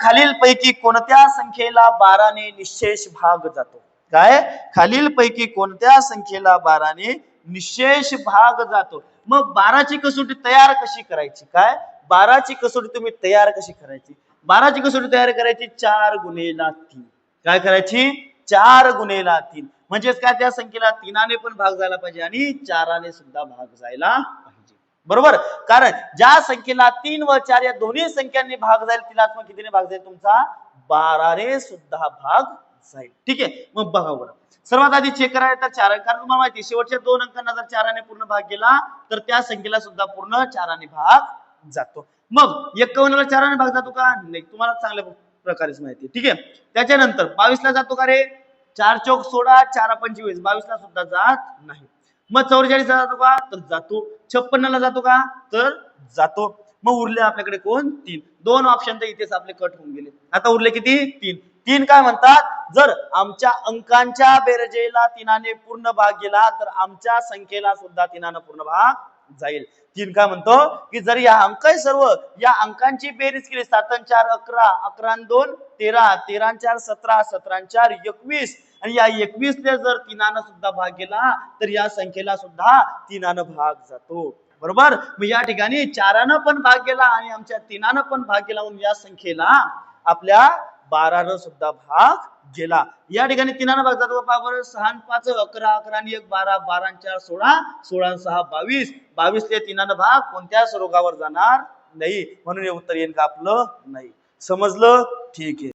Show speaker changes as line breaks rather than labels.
खालीलपैकी कोणत्या संख्येला 12 ने निशेष भाग जातो? काय? खालीलपैकी कोणत्या संख्येला 12 ने निशेष भाग जातो? मग 12 ची कसोटी तयार कशी करायची? काय? 12 ची कसोटी तुम्ही तयार कशी करायची? 12 ची कसोटी तयार करायची 4 गुणेला 3. काय करायची? 4 गुणेला 3. म्हणजेच काय, त्या संख्येला 3 ने पण भाग झाला पाहिजे आणि 4 ने सुद्धा भाग जायला पाहिजे. बरोबर? कारण ज्या संख्येला 3 व 4 या दोन्ही संख्यांनी भाग जाईल तिला मग कितीने भाग जाईल? तुमचा 12 ने सुद्धा भाग जाईल. ठीक आहे, मग बघा बरं. सर्वात आधी चेक करायचं तर 4, कारण तुम्हाला माहिती शेवटच्या 2 अंकांना जर 4 ने पूर्ण भाग गेला तर त्या संख्येला सुद्धा पूर्ण 4 ने भाग जातो. मग 51 ला 4 ने भाग जातो का? नाही, तुम्हाला चांगल्या प्रकारेच माहिती आहे. ठीक आहे, त्याच्यानंतर 22 ला जातो का रे? 4 चौक 16, 4 25, 22 ला सुद्धा जात नाही. मग 44 ला जातो का? तर जातो. 56 ला जातो का? तर जातो. मग उरले आपल्याकडे कोण? 3. 2 ऑप्शन तर इथेच आपले कट होऊन गेले. आता उरले किती? 3. 3 काय म्हणतात? जर आमच्या अंकांच्या बेरजेला 3 ने पूर्ण भाग गेला तर आमच्या संख्येला सुद्धा 3 पूर्ण भाग जाईल. 3 काय म्हणतो की जर या अंक सर्व या अंकांची बेरीज केली 7 आणि 4 11, 11 आणि 2 13, 13 आणि 4 17, 17 आणि 4 21 आणि या 21 ने जर 3 सुद्धा भाग गेला तर या संख्येला सुद्धा 3 भाग जातो. बरोबर? मग या ठिकाणी 4 पण भाग गेला आणि आमच्या 3 पण भाग गेला म्हणून या संख्येला आपल्या 12 सुद्धा भाग गेला. या ठिकाणी 3 भाग जातो. बरोबर? 6 आणि 5 11, 11 आणि 1 12, 12 आणि 4 16, 16 आणि 6 22, 22 ते 3 भाग कोणत्या स्वरूपावर जाणार नाही. म्हणून हे उत्तर येईल का आपलं? नाही. समजलं? ठीक आहे.